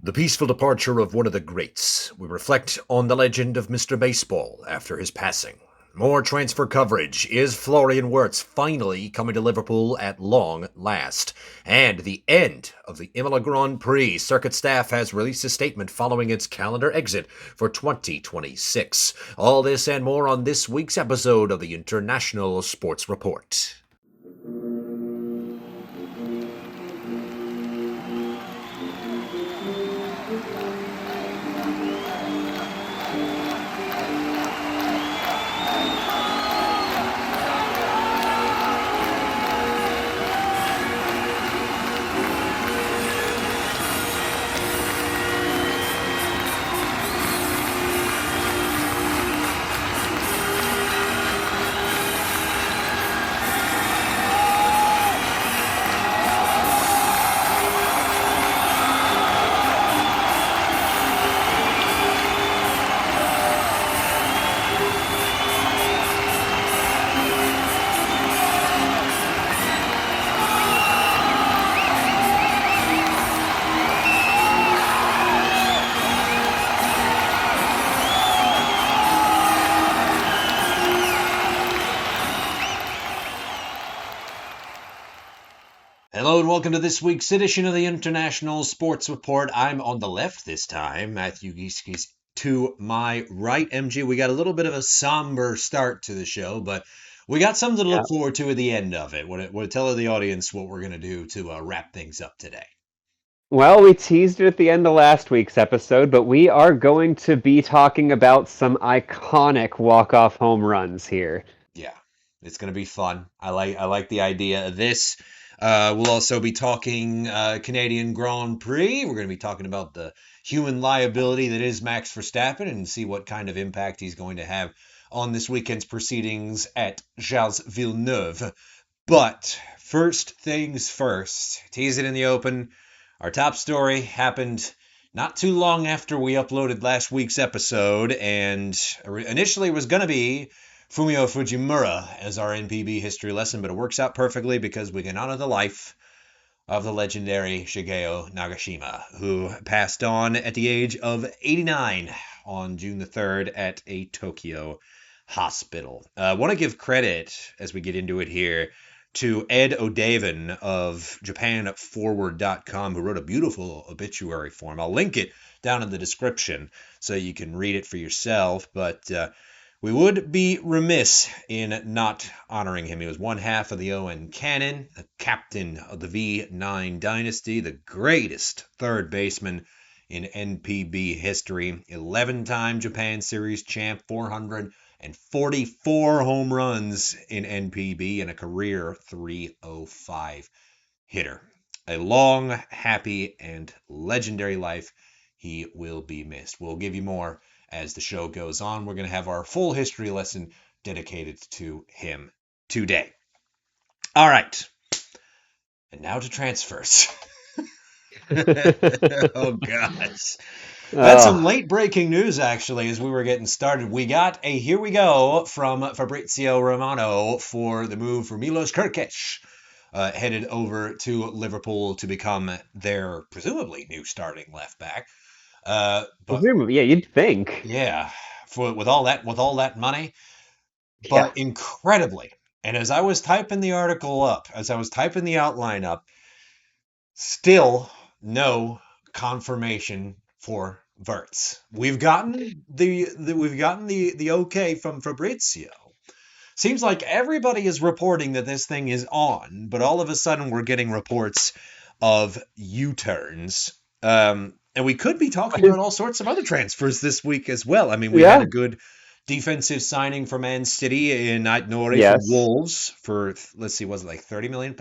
The peaceful departure of one of the greats. We reflect on the legend of Mr. Baseball after his passing. More transfer coverage. Is Florian Wirtz finally coming to Liverpool at long last? And the end of the Imola Grand Prix. Circuit staff has released a statement following its calendar exit for 2026. All this and more on this week's episode of the International Sports Report. Hello and welcome to this week's edition of the International Sports Report. I'm on the left this time. Matthew Gieski's to my right. MG, we got a little bit of a somber start to the show, but we got something to look forward to at the end of it. Want to tell the audience what we're going to do to wrap things up today. Well, we teased it at the end of last week's episode, but we are going to be talking about some iconic walk-off home runs here. Yeah, it's going to be fun. I like the idea of this. We'll also be talking Canadian Grand Prix. We're going to be talking about the human liability that is Max Verstappen and see what kind of impact he's going to have on this weekend's proceedings at Gilles Villeneuve. But first things first, tease it in the open. Our top story happened not too long after we uploaded last week's episode, and initially it was going to be Fumio Fujimura as our NPB history lesson, but it works out perfectly because we can honor the life of the legendary Shigeo Nagashima, who passed on at the age of 89 on June the 3rd at a Tokyo hospital. I want to give credit, as we get into it here, to Ed O'Daven of JapanForward.com, who wrote a beautiful obituary for him. I'll link it down in the description so you can read it for yourself, but we would be remiss in not honoring him. He was one half of the Owen Cannon, the captain of the V9 dynasty, the greatest third baseman in NPB history, 11-time Japan Series champ, 444 home runs in NPB, and a career .305 hitter. A long, happy, and legendary life. He will be missed. We'll give you more as the show goes on. We're going to have our full history lesson dedicated to him today. All right. And now to transfers. Oh, gosh. That's some late breaking news, actually, as we were getting started. We got a here we go from Fabrizio Romano for the move for Milos Kerkez, headed over to Liverpool to become their presumably new starting left back. Presumably, yeah, you'd think. Yeah, with all that money, but incredibly. And as I was typing the article up, as I was typing the outline up, still no confirmation for Wirtz. We've gotten the okay from Fabrizio. Seems like everybody is reporting that this thing is on, but all of a sudden we're getting reports of U-turns. And we could be talking about all sorts of other transfers this week as well. I mean, we had a good defensive signing for Man City in Ait Nouri from Wolves for, let's see, was it like £30 million?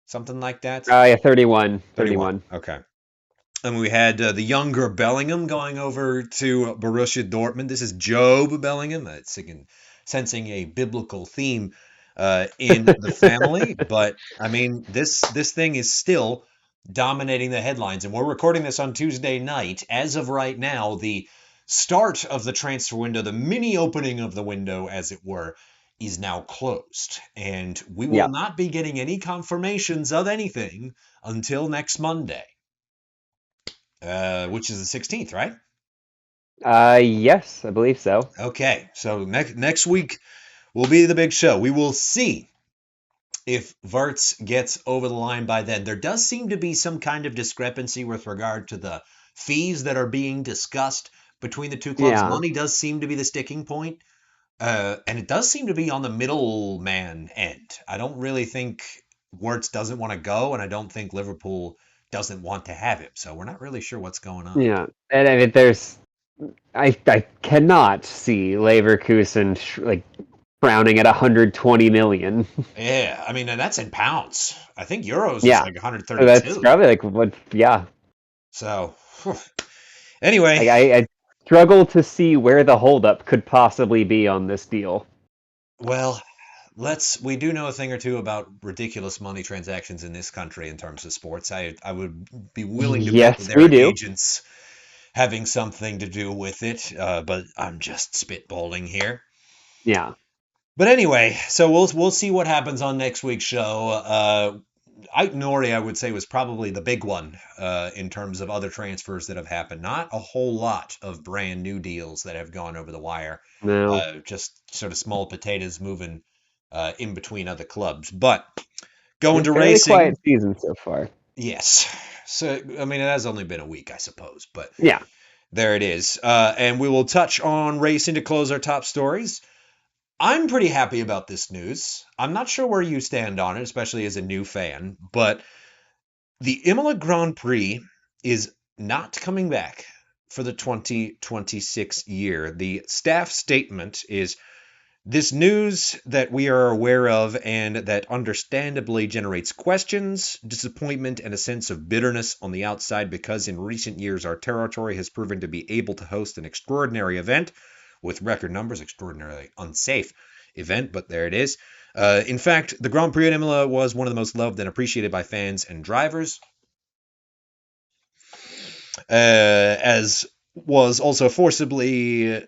Something like that? Yeah, 31. Okay. And we had the younger Bellingham going over to Borussia Dortmund. This is Job Bellingham. Sensing a biblical theme in the family. But, I mean, this thing is still dominating the headlines. And we're recording this on Tuesday night. As of right now, the start of the transfer window, the mini opening of the window, as it were, is now closed. And we will not be getting any confirmations of anything until next Monday. which is the 16th, right? Yes, I believe so. Okay, so next week will be the big show. We will see if Verts gets over the line by then. There does seem to be some kind of discrepancy with regard to the fees that are being discussed between the two clubs. Yeah, Money does seem to be the sticking point, and it does seem to be on the middleman end. I don't really think Wirtz doesn't want to go, and I don't think Liverpool doesn't want to have him. So we're not really sure what's going on. yeah, and I mean, I cannot see Leverkusen like frowning at 120 million. Yeah, I mean, and that's in pounds. I think euros is Yeah, like so that's 132. probably like what. Yeah, So, anyway, I struggle to see where the holdup could possibly be on this deal. well, we do know a thing or two about ridiculous money transactions in this country in terms of sports. I would be willing to bet that Yes, there we are do. agents having something to do with it, but I'm just spitballing here. Yeah. But anyway, so we'll see what happens on next week's show. Nori, I would say, was probably the big one in terms of other transfers that have happened. Not a whole lot of brand new deals that have gone over the wire. No. Just sort of small potatoes moving in between other clubs. But Yeah, going to fairly racing, quiet season so far. yes. So, I mean, it has only been a week, I suppose, but Yeah. there it is. And we will touch on racing to close our top stories. I'm pretty happy about this news. I'm not sure where you stand on it, especially as a new fan, but the Imola Grand Prix is not coming back for the 2026 year. The staff statement is this news that we are aware of and that understandably generates questions, disappointment, and a sense of bitterness on the outside because in recent years our territory has proven to be able to host an extraordinary event with record numbers, extraordinarily unsafe event, but there it is. In fact, the Grand Prix at Imola was one of the most loved and appreciated by fans and drivers, as was also forcefully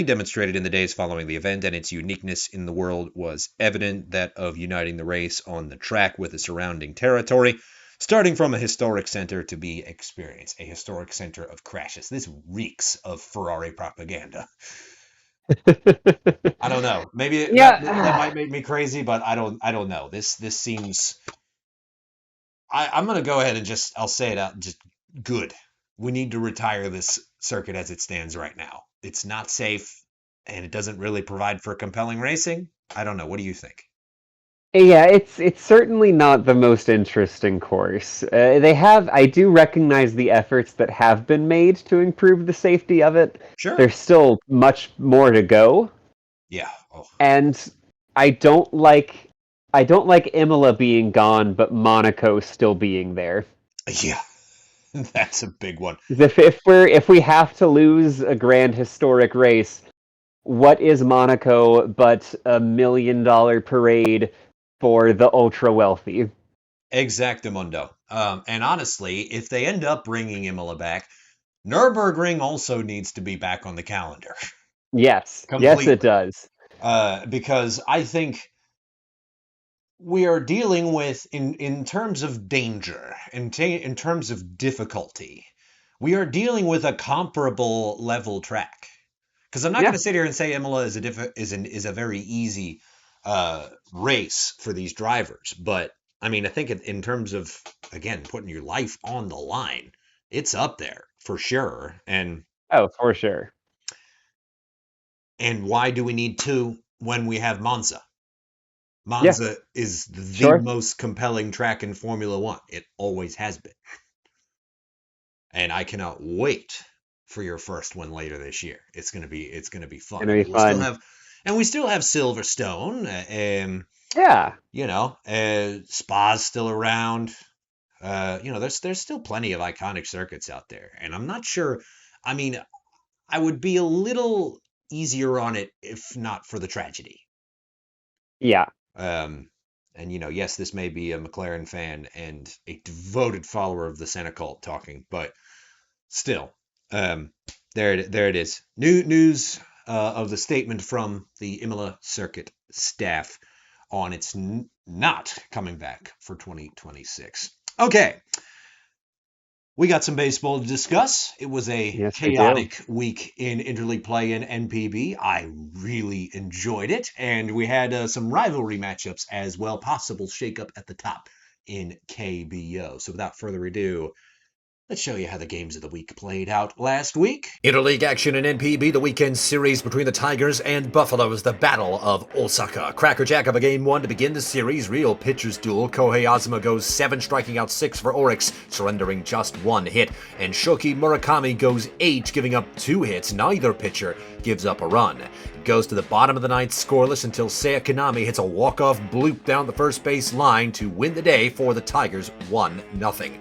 demonstrated in the days following the event, and its uniqueness in the world was evident, that of uniting the race on the track with the surrounding territory, starting from a historic center to be experienced, a historic center of crashes. This reeks of Ferrari propaganda. I don't know. Maybe that Yeah. might make me crazy, but I don't know. This seems. I'm gonna go ahead and I'll say it out. Just good. We need to retire this circuit as it stands right now. It's not safe, and it doesn't really provide for compelling racing. I don't know. What do you think? Yeah, it's certainly not the most interesting course. I do recognize the efforts that have been made to improve the safety of it. Sure. There's still much more to go, Yeah. Oh, and I don't like I don't like Imola being gone, but Monaco still being there. yeah. That's a big one. 'Cause if we have to lose a grand historic race, what is Monaco but $1 million parade for the ultra wealthy? Exactamundo. And honestly, if they end up bringing Imola back, Nürburgring also needs to be back on the calendar Yes, yes, it completely. does. Because I think we are dealing with in terms of danger in terms of difficulty, we are dealing with a comparable level track, because I'm not going Yeah. to sit here and say Imola is a very easy race for these drivers, but I mean, I think in terms of, again, putting your life on the line, it's up there for sure. Oh, for sure. And why do we need two when we have Monza? Yeah, Monza is the sure. most compelling track in Formula One. It always has been. And I cannot wait for your first one later this year. It's gonna be fun. Gonna be fun. And we still have Silverstone, and Yeah. Spa's still around. There's still plenty of iconic circuits out there, and I'm not sure. I mean, I would be a little easier on it if not for the tragedy. Yeah. Um, and yes, this may be a McLaren fan and a devoted follower of the Senna cult talking, but still, um, there it is. News of the statement from the Imola circuit staff on its not coming back for 2026. Okay, We got some baseball to discuss. It was a Yes, we do. chaotic week in interleague play in NPB. I really enjoyed it, and we had some rivalry matchups as well. Possible shakeup at the top in KBO. So without further ado, let's show you how the games of the week played out last week. Interleague action in NPB, the weekend series between the Tigers and Buffaloes, the Battle of Osaka. Crackerjack of a game one to begin the series. Real pitchers duel. Kohei Azuma goes 7, striking out 6 for Oryx, surrendering just 1 hit. And Shoki Murakami goes 8, giving up 2 hits. Neither pitcher gives up a run. It goes to the bottom of the ninth scoreless until Seiya Kanami hits a walk-off bloop down the first base line to win the day for the Tigers 1-0.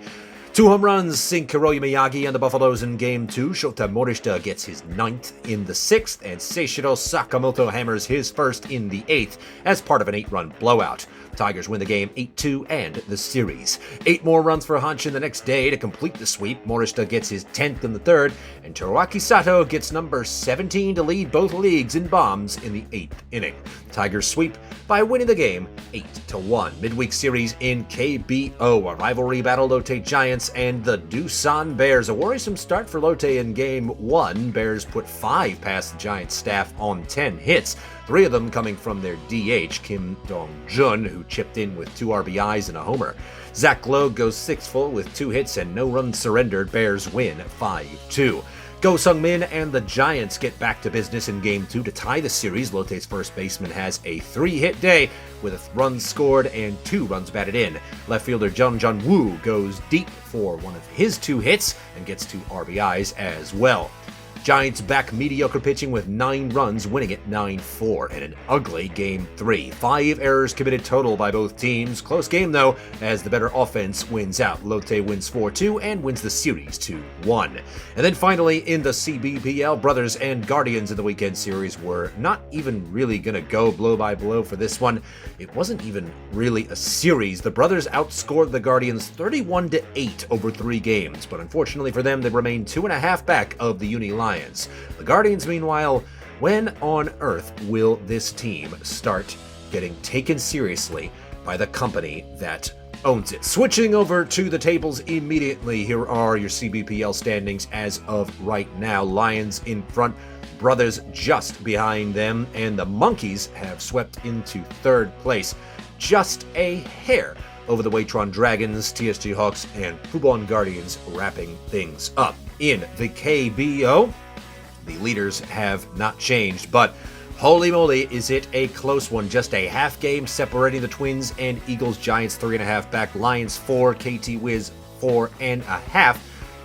2 home runs sink Hiroya Miyagi and the Buffaloes in Game 2. Shota Morishita gets his 9th in the 6th, and Seishiro Sakamoto hammers his 1st in the 8th as part of an 8-run blowout. Tigers win the game 8-2 and the series. 8 more runs for Hanshin the next day to complete the sweep. Morishita gets his 10th in the 3rd, and Teruaki Sato gets number 17 to lead both leagues in bombs in the 8th inning. Tigers sweep by winning the game 8-1. Midweek series in KBO, a rivalry battle. Lotte Giants and the Doosan Bears. A worrisome start for Lotte in Game 1. Bears put 5 past the Giants staff on 10 hits, 3 of them coming from their DH, Kim Dong-jun, who chipped in with 2 RBIs and a homer. Zach Logue goes 6 full with 2 hits and no runs surrendered. Bears win 5-2. Go Sung-min and the Giants get back to business in Game 2 to tie the series. Lotte's first baseman has a 3-hit day with a run scored and 2 runs batted in. Left fielder Jung Jun-woo goes deep for one of his 2 hits and gets 2 RBIs as well. Giants back mediocre pitching with 9 runs, winning it 9-4 in an ugly Game 3. 5 errors committed total by both teams. Close game, though, as the better offense wins out. Lotte wins 4-2 and wins the series 2-1. And then finally, in the CBPL, Brothers and Guardians in the weekend series were not even really going to go blow by blow for this one. It wasn't even really a series. The Brothers outscored the Guardians 31-8 over 3 games, but unfortunately for them, they remained 2.5 back of the Uni Lions. The Guardians, meanwhile, when on earth will this team start getting taken seriously by the company that owns it? Switching over to the tables immediately, here are your CBPL standings as of right now. Lions in front, Brothers just behind them, and the Monkeys have swept into 3rd place, just a hair over the Waitron Dragons, TSG Hawks, and Fubon Guardians wrapping things up. In the KBO, the leaders have not changed, but holy moly, is it a close one. Just a half game separating the Twins and Eagles. Giants 3.5 back, Lions 4, KT Wiz 4.5,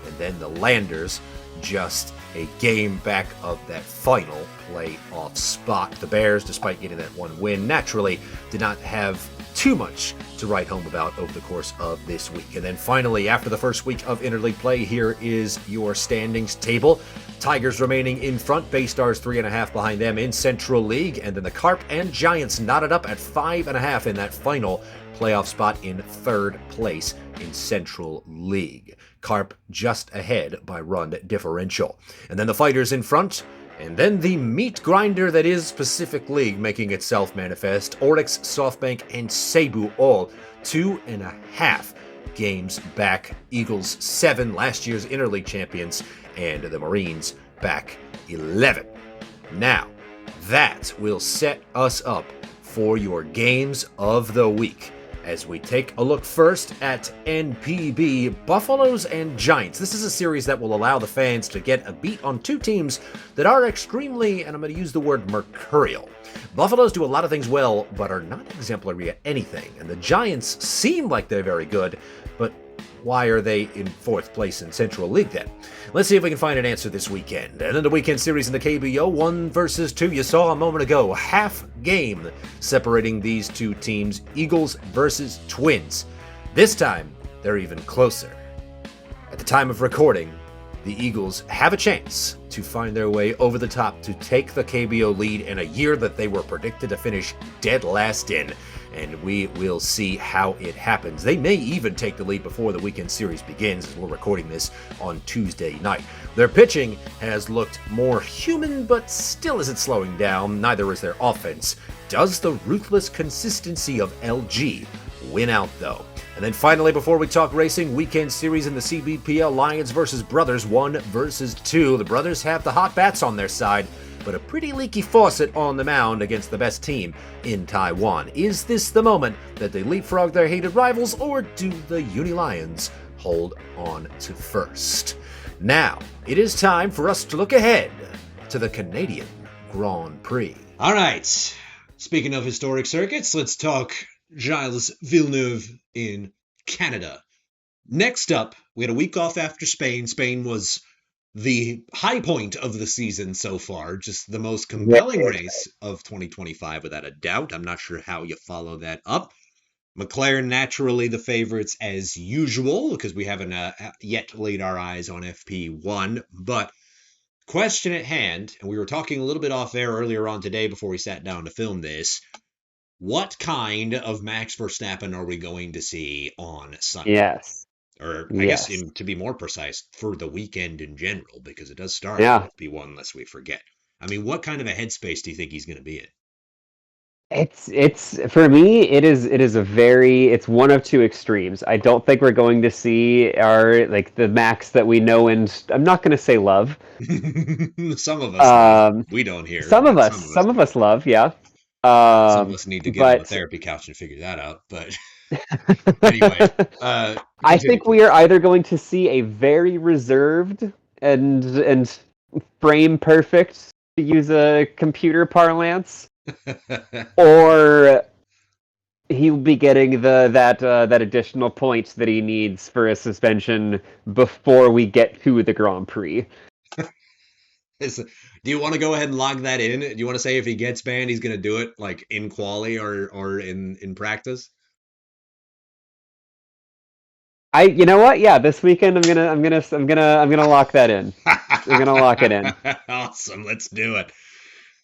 and then the Landers just a game back of that final playoff spot. The Bears, despite getting that 1 win, naturally did not have too much to write home about over the course of this week. And then finally, after the first week of interleague play, here is your standings table. Tigers remaining in front, Bay Stars 3.5 behind them in Central League, and then the Carp and Giants knotted up at 5.5 in that final playoff spot in 3rd place in Central League. Carp just ahead by run differential. And then the Fighters in front, and then the meat grinder that is Pacific League making itself manifest. Oryx, SoftBank, and Seibu all 2.5 games back. Eagles 7, last year's interleague champions, and the Marines back 11. Now, that will set us up for your games of the week, as we take a look first at NPB, Buffaloes and Giants. This is a series that will allow the fans to get a beat on 2 teams that are extremely, and I'm going to use the word mercurial. Buffaloes do a lot of things well, but are not exemplary at anything, and the Giants seem like they're very good, but why are they in 4th place in Central League then? Let's see if we can find an answer this weekend. And in the weekend series in the KBO, 1 versus 2, you saw a moment ago, half game separating these 2 teams, Eagles versus Twins. This time, they're even closer. At the time of recording, the Eagles have a chance to find their way over the top to take the KBO lead in a year that they were predicted to finish dead last in. And we will see how it happens. They may even take the lead before the weekend series begins, as we're recording this on Tuesday night. Their pitching has looked more human, but still isn't slowing down. Neither is their offense. Does the ruthless consistency of LG win out, though? And then finally, before we talk racing, weekend series in the CBPL, Lions versus Brothers 1 versus 2. The Brothers have the hot bats on their side, but a pretty leaky faucet on the mound against the best team in Taiwan. Is this the moment that they leapfrog their hated rivals, or do the Uni Lions hold on to first? Now, it is time for us to look ahead to the Canadian Grand Prix. All right. Speaking of historic circuits, let's talk Gilles Villeneuve in Canada. Next up, we had a week off after Spain. Spain was the high point of the season so far, just the most compelling race of 2025 without a doubt. I'm not sure how you follow that up. McLaren naturally the favorites as usual because we haven't yet laid our eyes on FP1, but question at hand, and we were talking a little bit off air earlier on today before we sat down to film this. What kind of Max Verstappen are we going to see on Sunday? Yes. Or I guess, to be more precise, for the weekend in general, because it does start with FP1, lest we forget. I mean, what kind of a headspace do you think he's going to be in? It's for me, it's one of two extremes. I don't think we're going to see the Max that we know, and I'm not going to say love. Some of us we don't hear. Some of us love, yeah. Some of us need to get on the therapy couch and figure that out, but anyway. I think we are either going to see a very reserved and frame perfect, to use a computer parlance, or he'll be getting that additional point that he needs for a suspension before we get to the Grand Prix. Do you want to go ahead and log that in? Do you want to say if he gets banned, he's going to do it like in quali or in practice? You know what? Yeah, this weekend I'm gonna lock that in. I'm gonna lock it in. Awesome, let's do it.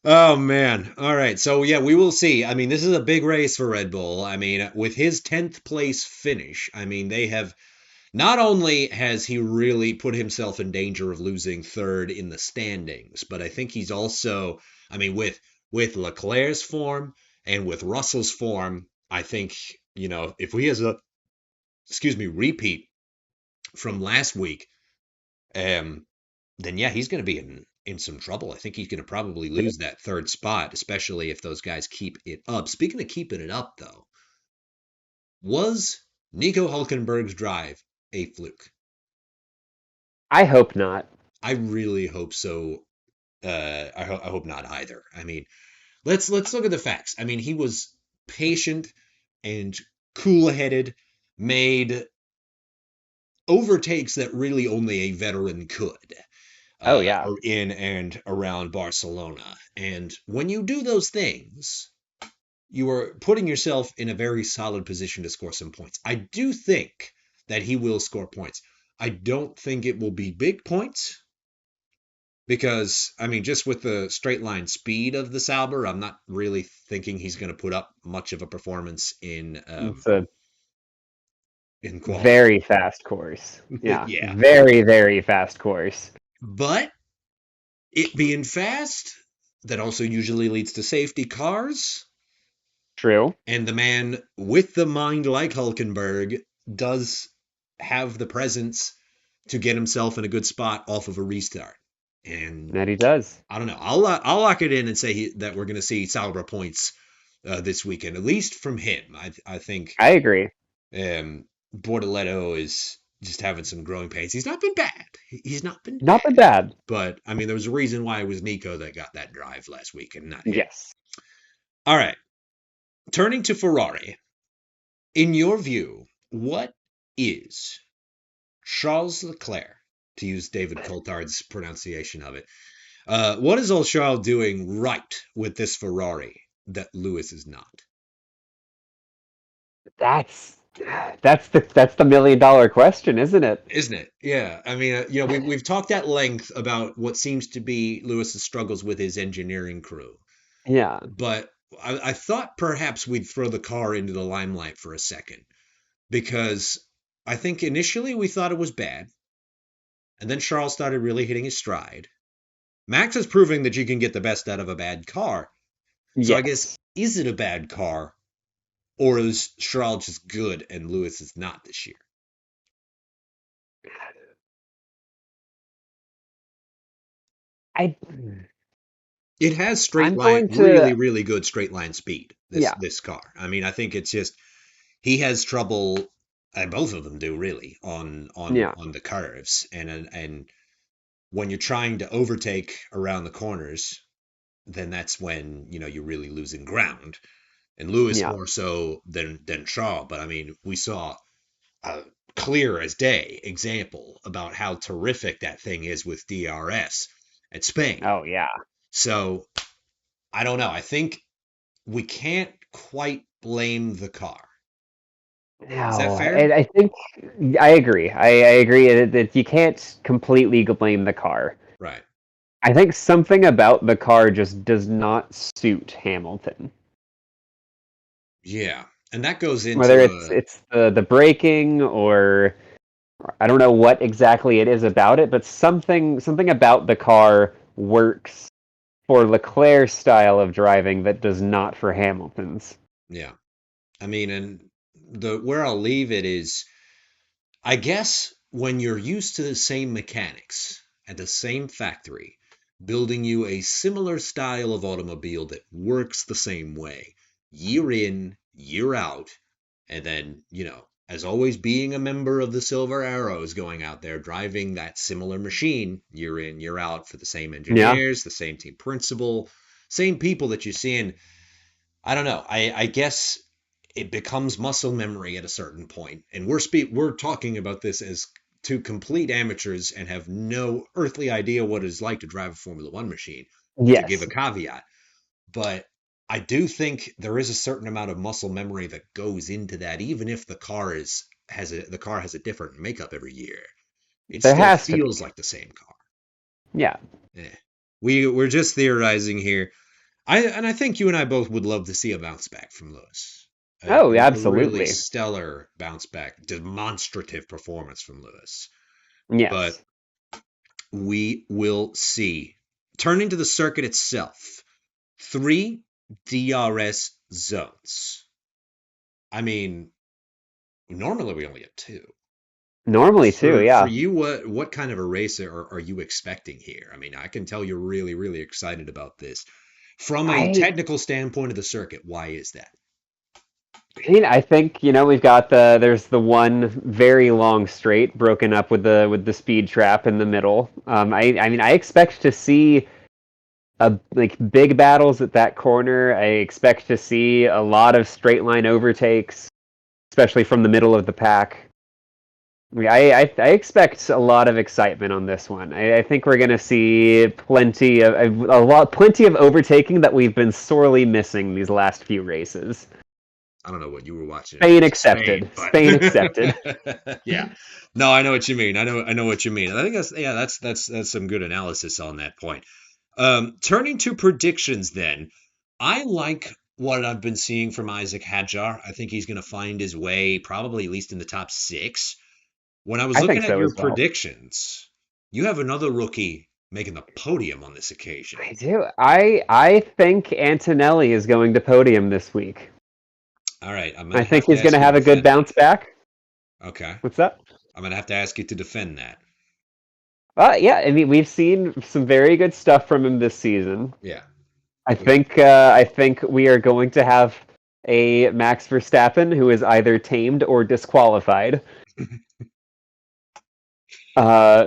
Oh man. All right. So yeah, we will see. I mean, this is a big race for Red Bull. I mean, with his 10th place finish, I mean, they have not only has he really put himself in danger of losing third in the standings, but I think he's also, I mean, with Leclerc's form and with Russell's form, I think, if he has a repeat from last week, then yeah, he's going to be in some trouble. I think he's going to probably lose that third spot, especially if those guys keep it up. Speaking of keeping it up, though, was Nico Hülkenberg's drive a fluke? I hope not. I really hope so. I hope not either. I mean, let's look at the facts. I mean, he was patient and cool-headed, made overtakes that really only a veteran could. In and around Barcelona. And when you do those things, you are putting yourself in a very solid position to score some points. I do think that he will score points. I don't think it will be big points because, I mean, just with the straight line speed of the Sauber, I'm not really thinking he's going to put up much of a performance in quality. Very fast course. Yeah. Yeah. Very, very fast course. But it being fast, that also usually leads to safety cars. True. And the man with the mind like Hülkenberg does have the presence to get himself in a good spot off of a restart. And that he does. I don't know. I'll lock it in and say that we're going to see Sauber points this weekend, at least from him. I think. I agree. Bortoletto is just having some growing pains. He's not been bad. He's not been bad. But, I mean, there was a reason why it was Nico that got that drive last week and not him. Yes. All right. Turning to Ferrari. In your view, what is Charles Leclerc, to use David Coulthard's pronunciation of it, what is old Charles doing right with this Ferrari that Lewis is not? That's the $1 million question, isn't it? Isn't it? Yeah. I mean, we've talked at length about what seems to be Lewis's struggles with his engineering crew. Yeah. But I thought perhaps we'd throw the car into the limelight for a second, because I think initially we thought it was bad, and then Charles started really hitting his stride. Max is proving that you can get the best out of a bad car. So I guess, is it a bad car? or is Charles just good and Lewis is not this year? I It has straight I'm line, going really, to really good straight line speed. This yeah. this car. I mean, I think it's just he has trouble, and both of them do really Yeah. on the curves, and when you're trying to overtake around the corners, then that's when you're really losing ground. And Lewis Yeah. more so than Shaw. But I mean, we saw a clear as day example about how terrific that thing is with DRS at Spain. Oh yeah. So I don't know. I think we can't quite blame the car. Is that No, fair? I think I agree. I agree that you can't completely blame the car. Right. I think something about the car just does not suit Hamilton. Yeah. And that goes Whether into it's the braking or I don't know what exactly it is about it, but something about the car works for Leclerc's style of driving that does not for Hamilton's. yeah. I mean, and the where I'll leave it is I guess when you're used to the same mechanics at the same factory, building you a similar style of automobile that works the same way, year in, year out, and then, as always, being a member of the Silver Arrows, going out there driving that similar machine year in, year out for the same Yeah. engineers, the same team principal, same people that you see in. I don't know. I guess it becomes muscle memory at a certain point, and we're talking about this as two complete amateurs and have no earthly idea what it's like to drive a Formula One machine. To give a Yes. caveat, but I do think there is a certain amount of muscle memory that goes into that, even if the car has a different makeup every year. It There still has to be. feels like the same car. Yeah. Eh. We're just theorizing here. I think you and I both would love to see a bounce back from Lewis. Oh, A really absolutely. stellar bounce back, demonstrative performance from Lewis. But Yes. we will see. Turning to the circuit itself, 3 DRS zones. I mean, normally we only have 2. Normally too, For yeah. you, what kind of a race are you expecting here? I mean, I can tell you're really, really excited about this. From a I technical standpoint of the circuit, why is that? I think, we've got there's the one very long straight broken up with the speed trap in the middle. I mean I expect to see like big battles at that corner. I expect to see a lot of straight line overtakes, especially from the middle of the pack. I expect a lot of excitement on this one. I think we're going to see plenty of overtaking that we've been sorely missing these last few races. I don't know what you were watching in Spain Spain, accepted. but Spain accepted. yeah, no, I know what you mean. I know what you mean. I think that's some good analysis on that point. Turning to predictions, then, I like what I've been seeing from Isaac Hadjar. I think he's going to find his way, probably at least in the top 6. When I was I think looking at so your as well. predictions, you have another rookie making the podium on this occasion. I do. I think Antonelli is going to podium this week. All right, I'm I gonna think have to he's going ask to you to have a good defend bounce that. back. Okay, What's that? I'm gonna have to ask you to defend that. Yeah, I mean we've seen some very good stuff from him this season. Yeah, I we have. think I think we are going to have a Max Verstappen who is either tamed or disqualified.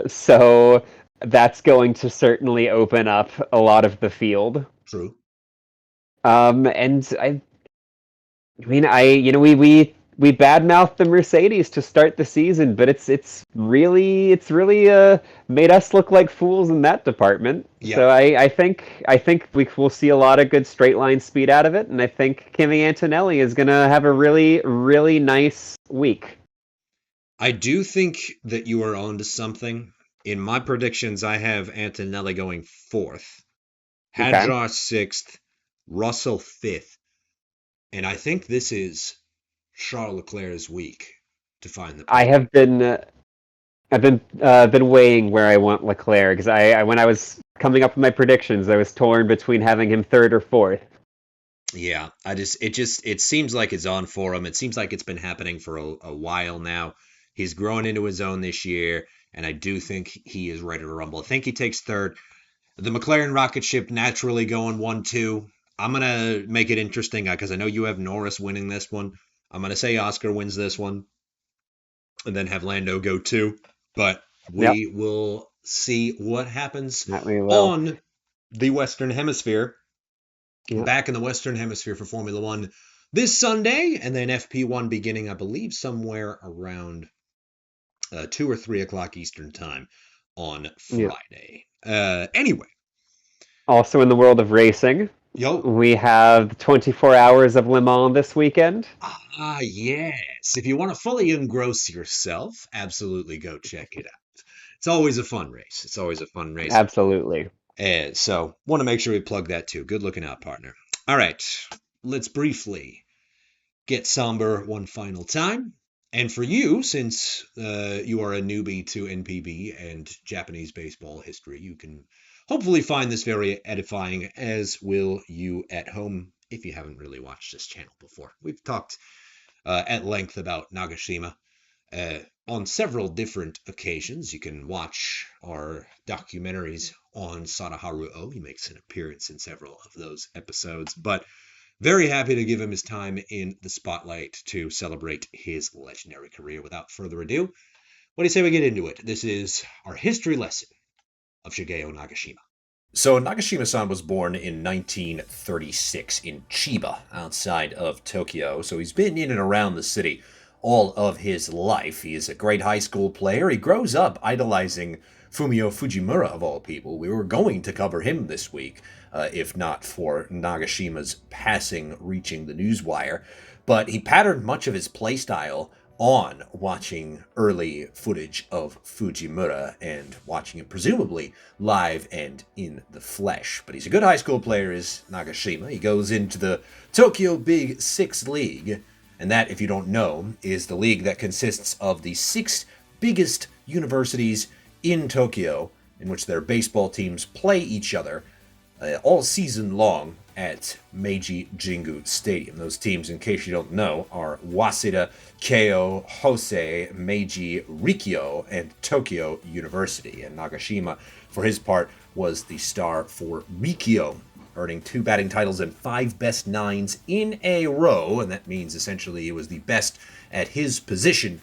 So that's going to certainly open up a lot of the field. True. And I mean, we badmouthed the Mercedes to start the season, but it's really made us look like fools in that department. So Yep. I think we will see a lot of good straight line speed out of it, and I think Kimi Antonelli is gonna have a really nice week. I do think that you are onto something. In my predictions, I have Antonelli going 4th, Okay, Hadjar 6th, Russell 5th, and I think this is Charles Leclerc's week to find the I podium. have been weighing where I want Leclerc because I when I was coming up with my predictions, I was torn between having him third or fourth. Yeah, it seems like it's on for him. It seems like it's been happening for a while now. He's growing into his own this year, and I do think he is ready to rumble. I think he takes third. The McLaren rocket ship naturally going 1-2. I'm gonna make it interesting because I know you have Norris winning this one. I'm gonna say Oscar wins this one, and then have Lando go 2. But Yep, we will see what happens that we will. on the Western Hemisphere. Yep. Back in the Western Hemisphere for Formula One this Sunday, and then FP1 beginning, I believe, somewhere around 2 or 3 o'clock Eastern Time on Yep. Friday. Anyway, Also in the world of racing, yo, we have 24 hours of Le Mans this weekend. yes. If you want to fully engross yourself, absolutely go check it out. It's always a fun race. It's always a fun race. Absolutely. So, want to make sure we plug that too. Good looking out, partner. All right, let's briefly get somber one final time. And for you, since you are a newbie to NPB and Japanese baseball history, you can hopefully find this very edifying, as will you at home if you haven't really watched this channel before. We've talked at length about Nagashima on several different occasions. You can watch our documentaries on Sadaharu Oh. He makes an appearance in several of those episodes, but very happy to give him his time in the spotlight to celebrate his legendary career. Without further ado, what do you say we get into it? This is our history lesson of Shigeo Nagashima. So Nagashima-san was born in 1936 in Chiba, outside of Tokyo. So he's been in and around the city all of his life. He is a great high school player. He grows up idolizing Fumio Fujimura, of all people. We were going to cover him this week, if not for Nagashima's passing reaching the newswire. But he patterned much of his playstyle on watching early footage of Fujimura and watching him presumably live and in the flesh. But he's a good high school player, is Nagashima. He goes into the Tokyo Big Six League, and that, if you don't know, is the league that consists of the 6 biggest universities in Tokyo, in which their baseball teams play each other all season long at Meiji Jingu Stadium. Those teams, in case you don't know, are Waseda, Keio, Hosei, Meiji, Rikyo, and Tokyo University. And Nagashima, for his part, was the star for Rikyo, earning 2 batting titles and 5 best nines in a row. And that means essentially he was the best at his position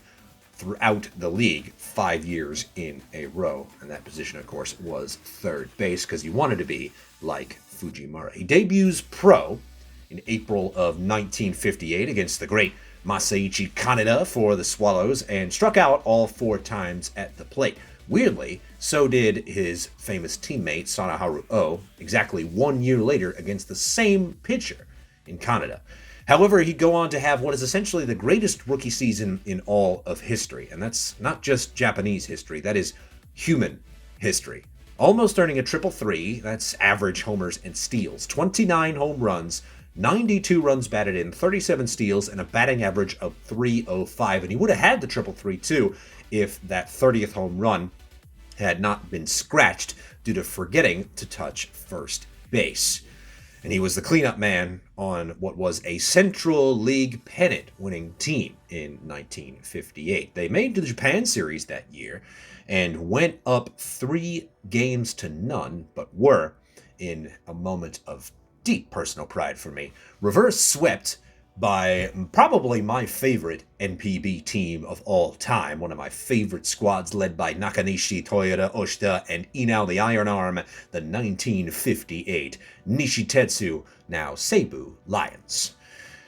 throughout the league 5 years in a row. And that position, of course, was third base because he wanted to be like Fujimura. He debuts pro in April of 1958 against the great Masaichi Kaneda for the Swallows and struck out all 4 times at the plate. Weirdly, so did his famous teammate Sadaharu Oh, exactly 1 year later against the same pitcher in Canada. However, he'd go on to have what is essentially the greatest rookie season in all of history. And that's not just Japanese history, that is human history. Almost earning a triple three, that's average homers and steals. 29 home runs, 92 runs batted in, 37 steals, and a batting average of .305. And he would have had the triple three too if that 30th home run had not been scratched due to forgetting to touch first base. And he was the cleanup man on what was a Central League pennant-winning team in 1958. They made the Japan Series that year and went up 3 games to none, but were, in a moment of deep personal pride for me, reverse swept by probably my favorite NPB team of all time, one of my favorite squads led by Nakanishi, Toyoda, Oshita, and Inao the Iron Arm, the 1958 Nishitetsu, now Seibu Lions.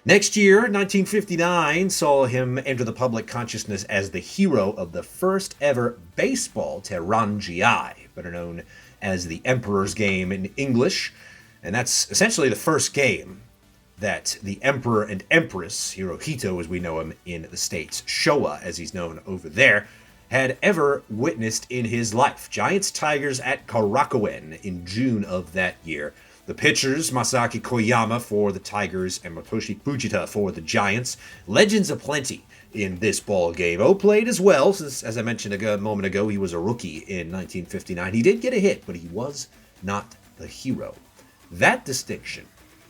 Next year, 1959, saw him enter the public consciousness as the hero of the first ever baseball Terangiai, better known as the Emperor's Game in English, and that's essentially the first game that the Emperor and Empress, Hirohito as we know him in the States, Showa as he's known over there, had ever witnessed in his life. Giants-Tigers at Karakuen in June of that year. The pitchers, Masaki Koyama for the Tigers and Motoshi Fujita for the Giants. Legends aplenty in this ball game. O played as well, since, as I mentioned a moment ago, he was a rookie in 1959. He did get a hit, but he was not the hero. That distinction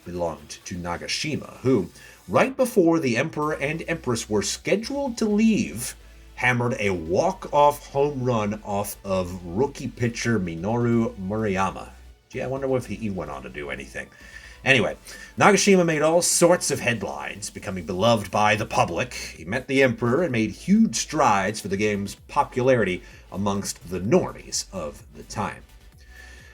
belonged to Nagashima, who, right before the Emperor and Empress were scheduled to leave, hammered a walk-off home run off of rookie pitcher Minoru Murayama. Gee, I wonder if he went on to do anything. Anyway, Nagashima made all sorts of headlines, becoming beloved by the public. He met the Emperor and made huge strides for the game's popularity amongst the normies of the time.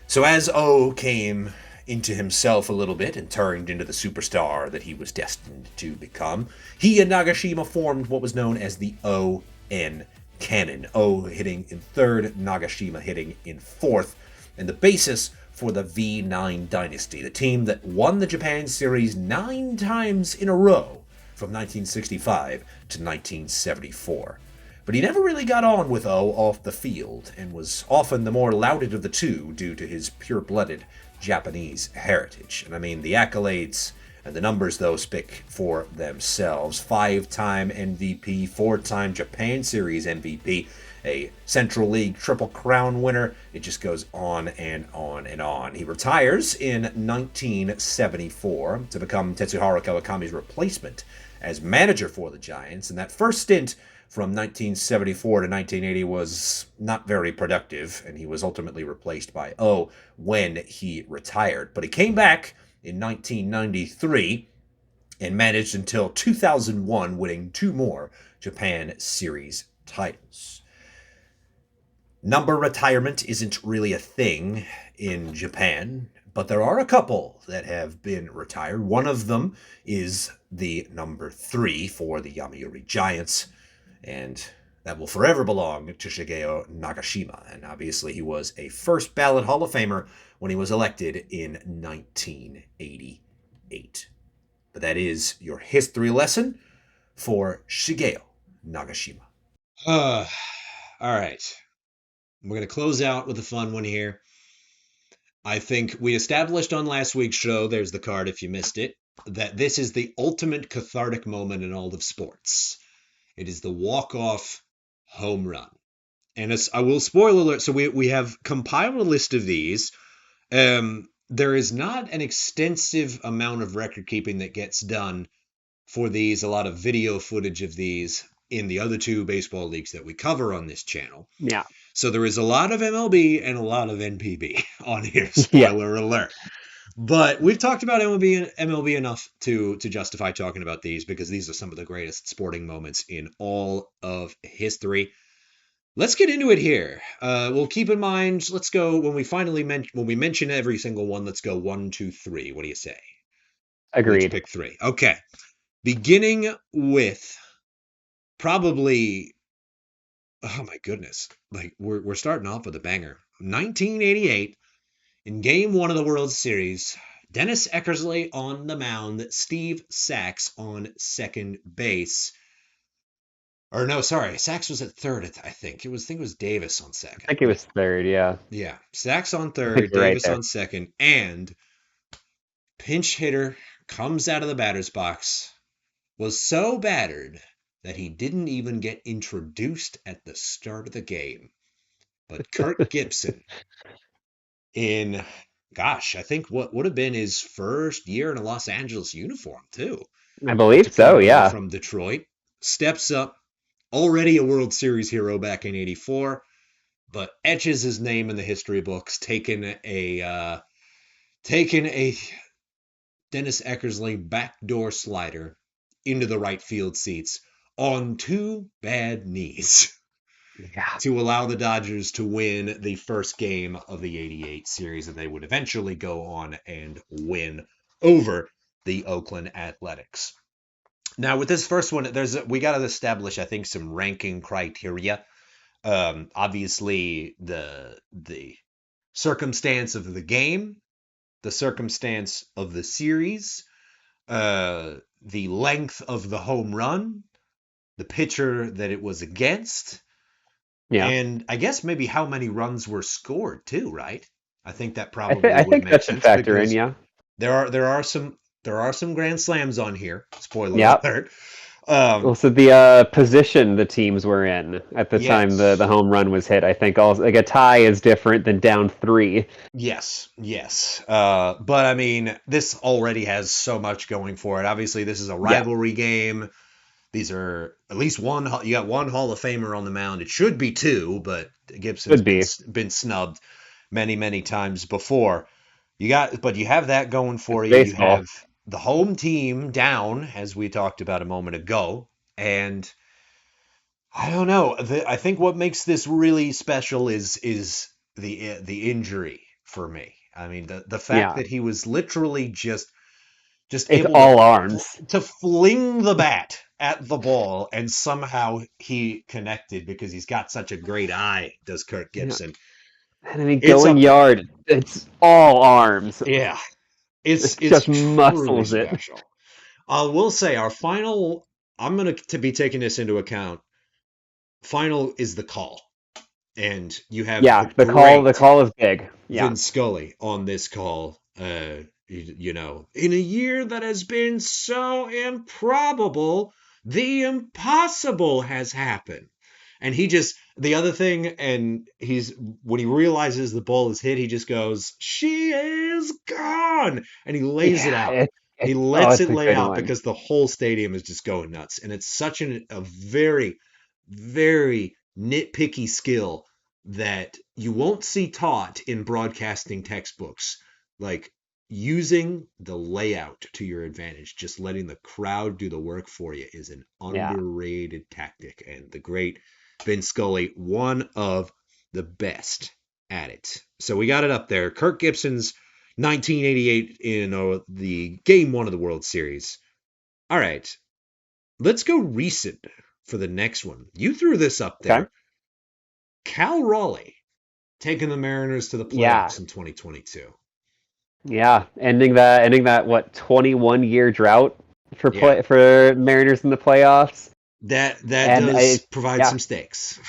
So as O came into himself a little bit and turned into the superstar that he was destined to become, he and Nagashima formed what was known as the O-N canon. O hitting in third, Nagashima hitting in fourth, and the basis for the V9 dynasty, the team that won the Japan Series 9 times in a row from 1965 to 1974. But he never really got on with O off the field, and was often the more lauded of the two due to his pure-blooded Japanese heritage. And I mean, the accolades and the numbers, though, speak for themselves. 5-time MVP, 4-time Japan Series MVP, a Central League Triple Crown winner. It just goes on and on and on. He retires in 1974 to become Tetsuhiro Kawakami's replacement as manager for the Giants, and that first stint from 1974 to 1980 was not very productive, and he was ultimately replaced by O when he retired. But he came back in 1993 and managed until 2001, winning 2 more Japan Series titles. Number retirement isn't really a thing in Japan, but there are a couple that have been retired. One of them is the number 3 for the Yomiuri Giants, and that will forever belong to Shigeo Nagashima. And obviously he was a first ballot Hall of Famer when he was elected in 1988. But that is your history lesson for Shigeo Nagashima. All right. We're going to close out with a fun one here. I think we established on last week's show, there's the card if you missed it, that this is the ultimate cathartic moment in all of sports. It is the walk-off home run. And I will spoil alert, so we have compiled a list of these. There is not an extensive amount of record keeping that gets done for these, a lot of video footage of these in the other 2 baseball leagues that we cover on this channel. Yeah. So there is a lot of MLB and a lot of NPB on here, spoiler alert. But we've talked about MLB enough to justify talking about these, because these are some of the greatest sporting moments in all of history. Let's get into it here. We'll keep in mind, let's go, when we mention every single one, let's go 1, 2, 3. What do you say? Agreed. Each pick 3. Okay. Beginning with probably, oh my goodness, like we're starting off with a banger. 1988, in Game 1 of the World Series, Dennis Eckersley on the mound, Steve Sax on second base. Or no, sorry, Sax was at third, I think. It was Davis on second. I think it was third, yeah. Yeah, Sax on I think third, you're right Davis there. on second, and pinch hitter comes out of the batter's box, was so battered that he didn't even get introduced at the start of the game. But Kirk Gibson, in, gosh, I think what would have been his first year in a Los Angeles uniform, too. I believe To so, come over yeah. from Detroit, steps up, already a World Series hero back in '84, but etches his name in the history books, taking a Dennis Eckersley backdoor slider into the right field seats on 2 bad knees Yeah. to allow the Dodgers to win the first game of the '88 series, and they would eventually go on and win over the Oakland Athletics. Now, with this first one, we got to establish, I think, some ranking criteria. Obviously, the circumstance of the game, the circumstance of the series, the length of the home run, the pitcher that it was against, Yeah. and I guess maybe how many runs were scored too, right? I think that I probably would think make that should sense, factor in, because yeah. there are some grand slams on here. Spoiler Yep. alert. Also, the position the teams were in at the time the Yes. home run was hit, I think also like a tie is different than down 3. Yes, yes. But I mean, this already has so much going for it. Obviously, this is a Yeah, rivalry game. These are at least one. You got one Hall of Famer on the mound. It should be two, but Gibson's could be. been snubbed many times before. But you have that going It's for you. You have baseball. the home team down, as we talked about a moment ago, and I don't know. I think what makes this really special is the injury for me. I mean, the fact Yeah, that he was literally just it's able all arms. to fling the bat at the ball, and somehow he connected because he's got such a great eye, does Kirk Yeah, Gibson. and I mean It's going up there. yard, it's all arms. Yeah, It it's just truly muscles it. special. I will say our final. I'm gonna to be taking this into account. Final is the call, and you have the Yeah, the great call is big. Yeah, Vince Scully on this call. In a year that has been so improbable, the impossible has happened. And the other thing, and when he realizes the ball is hit, he just goes, "She is gone," and he lays it yeah. out. He Oh, lets it's it a lay good out one. because the whole stadium is just going nuts, and it's such a very nitpicky skill that you won't see taught in broadcasting textbooks, like using the layout to your advantage, just letting the crowd do the work for you is an Yeah, underrated tactic. And the great Vin Scully, one of the best at it. So we got it up there. Kirk Gibson's 1988 in the Game 1 of the World Series. All right, let's go recent for the next one. You threw this up okay. there. Cal Raleigh taking the Mariners to the Yeah, playoffs in 2022. yeah. Ending that what 21-year drought Yeah, for Mariners in the playoffs. that And does provide yeah, some stakes.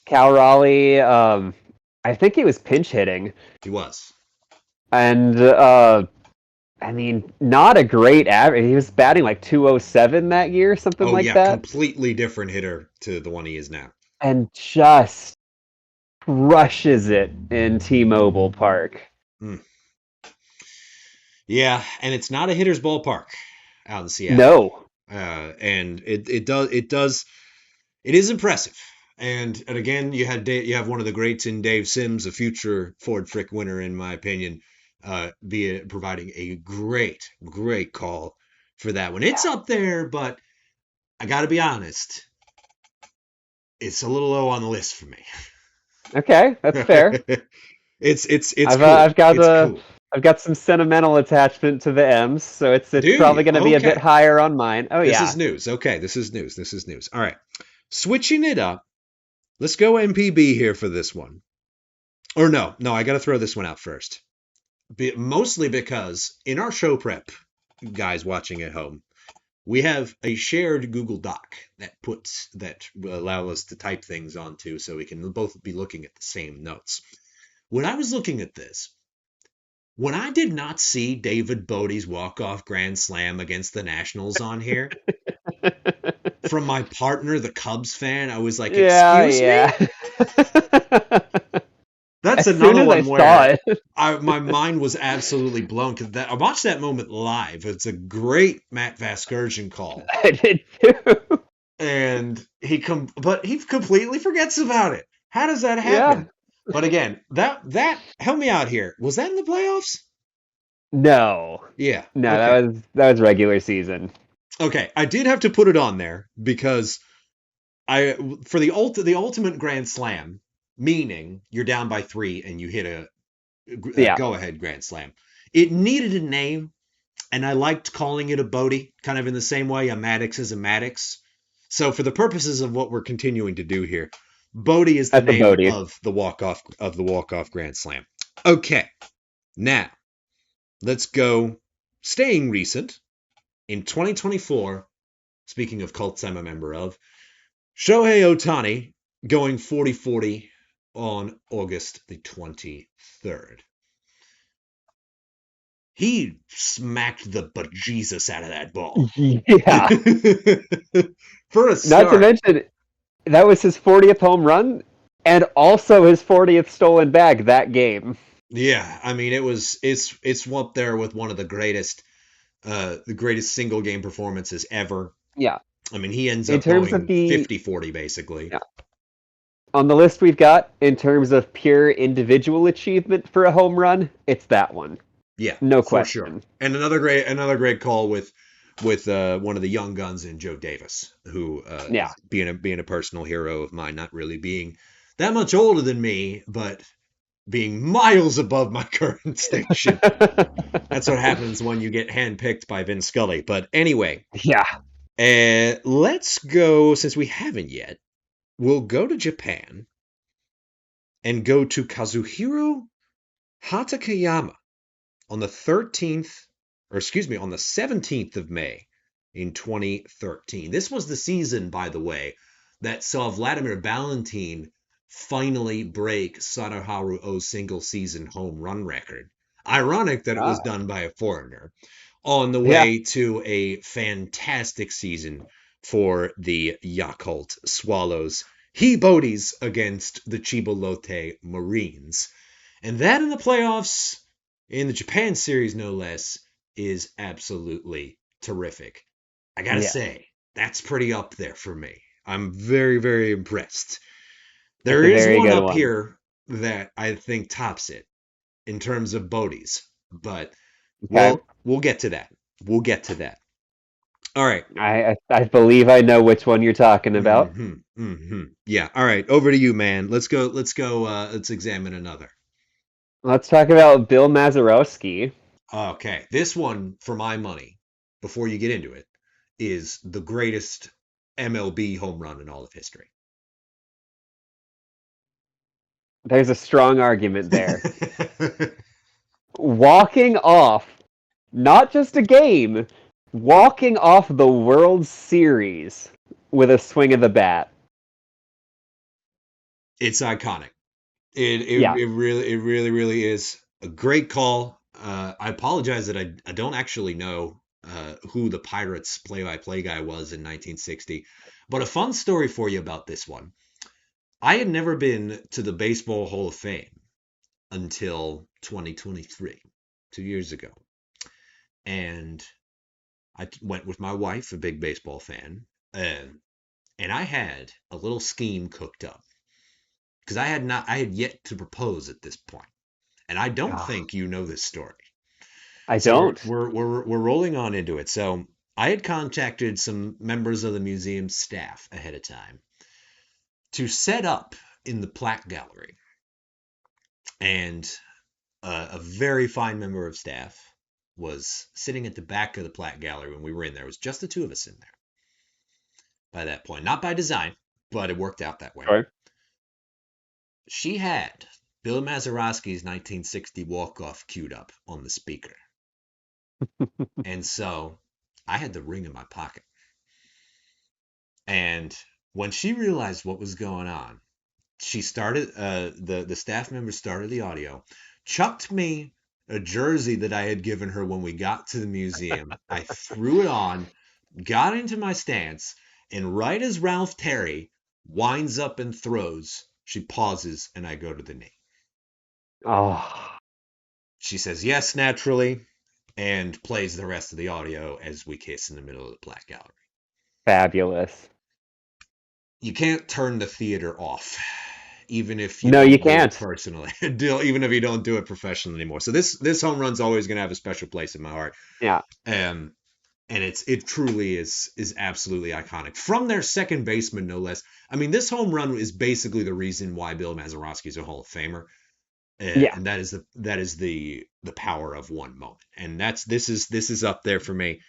Cal Raleigh. I think he was pinch hitting, He was. and I mean, not a great average. He was batting like 207 that year, something Oh like yeah, that, completely different hitter to the one he is now. and just crushes it in T-Mobile Park. Mm. Yeah, and it's not a hitter's ballpark out in Seattle. No, And it is impressive. And again, you have one of the greats in Dave Sims, a future Ford Frick winner, in my opinion, providing a great call for that one. It's up there, but I got to be honest, it's a little low on the list for me. okay, that's fair. It's I've cool. I've got It's a cool. I've got some sentimental attachment to the M's, so it's Do probably you? going to be a bit Okay. higher on mine. Oh This yeah, is news. Okay, this is news. This is news. All right. Switching it up. Let's go MPB here for this one. Or no, I got to throw this one out first. Mostly because in our show prep, guys watching at home, we have a shared Google Doc that will allow us to type things onto, so we can both be looking at the same notes. When I was looking at this, when I did not see David Bodie's walk-off grand slam against the Nationals on here, from my partner, the Cubs fan, I was like, yeah, "Excuse yeah. me?" That's As soon another as I one saw where it, my mind was absolutely blown because I watched that moment live. It's a great Matt Vasgersian call, I did too. and but he completely forgets about it. How does that Yeah. happen? But again, that help me out here. Was that in the playoffs? No, Yeah. no, Okay. that was regular season. Okay. I did have to put it on there because I for the ultimate grand slam, meaning you're down by 3 and you hit a Yeah, go ahead grand slam. It needed a name, and I liked calling it a Bodie, kind of in the same way a Maddox is a Maddox. So for the purposes of what we're continuing to do here, Bodie is the that's a name Bodie. of the walk off grand slam. Okay, now let's go. Staying recent in 2024. Speaking of cults, I'm a member of Shohei Ohtani going 40-40 on August the 23rd. he smacked the bejesus out of that ball. Yeah. For a Not to start. mention, that was his 40th home run and also his 40th stolen bag that game. Yeah, I mean it's up there with one of the greatest single game performances ever. Yeah. I mean, he ends In up terms of going the 50-40 basically. yeah, on the list we've got, in terms of pure individual achievement for a home run, it's that one. Yeah, No for sure. question. And another great call with one of the young guns in Joe Davis, who Yeah. is being a personal hero of mine, not really being that much older than me, but being miles above my current station. That's what happens when you get handpicked by Vin Scully. But anyway, Yeah. let's go, since we haven't yet, we'll go to Japan and go to Kazuhiro Hatakeyama on the 13th, or excuse me, on the 17th of May in 2013. This was the season, by the way, that saw Vladimir Valentin finally break Sadaharu O's single season home run record. Ironic that it was done by a foreigner, on the Yeah. way to a fantastic season for the Yakult Swallows. He Bodies against the Chibolote Marines. And that in the playoffs, in the Japan series no less, is absolutely terrific. I gotta Yeah. say, that's pretty up there for me. I'm very, very impressed. That's There a is very one good up one. here that I think tops it in terms of Bodies, but Okay. we'll get to that. We'll get to that. All right. I believe I know which one you're talking about. Yeah. All right. Over to you, man. Let's go. Let's go. Let's examine another. Let's talk about Bill Mazeroski. Okay. This one, for my money, before you get into it, is the greatest MLB home run in all of history. There's a strong argument there. Walking off, not just a game, walking off the World Series with a swing of the bat. It's iconic. It Yeah. it really is a great call. I apologize that I don't actually know who the Pirates play-by-play guy was in 1960, but a fun story for you about this one. I had never been to the Baseball Hall of Fame until 2023, 2 years ago, and I went with my wife, a big baseball fan, and I had a little scheme cooked up because I had yet to propose at this point. And I don't Ah, think you know this story. I So don't. we're rolling on into it. So I had contacted some members of the museum staff ahead of time to set up in the plaque gallery, and a very fine member of staff was sitting at the back of the plaque gallery when we were in there. It was just the two of us in there by that point, not by design, but it worked out that way. Sure. She had Bill Mazeroski's 1960 walk-off queued up on the speaker. And so I had the ring in my pocket. And when she realized what was going on, she started the staff member started the audio, chucked me a jersey that I had given her when we got to the museum. I threw it on, got into my stance, and right as Ralph Terry winds up and throws, she pauses and I go to the knee. Oh, She says yes naturally and plays the rest of the audio as we kiss in the middle of the plaque gallery. fabulous. You can't turn the theater off, even if you No, you don't do it can't. personally, even if you don't do it professionally anymore. So this home run's always going to have a special place in my heart. Yeah. And it truly is absolutely iconic. From their second baseman, no less. I mean, this home run is basically the reason why Bill Mazeroski is a Hall of Famer. Yeah. And that is the power of one moment. And this is up there for me.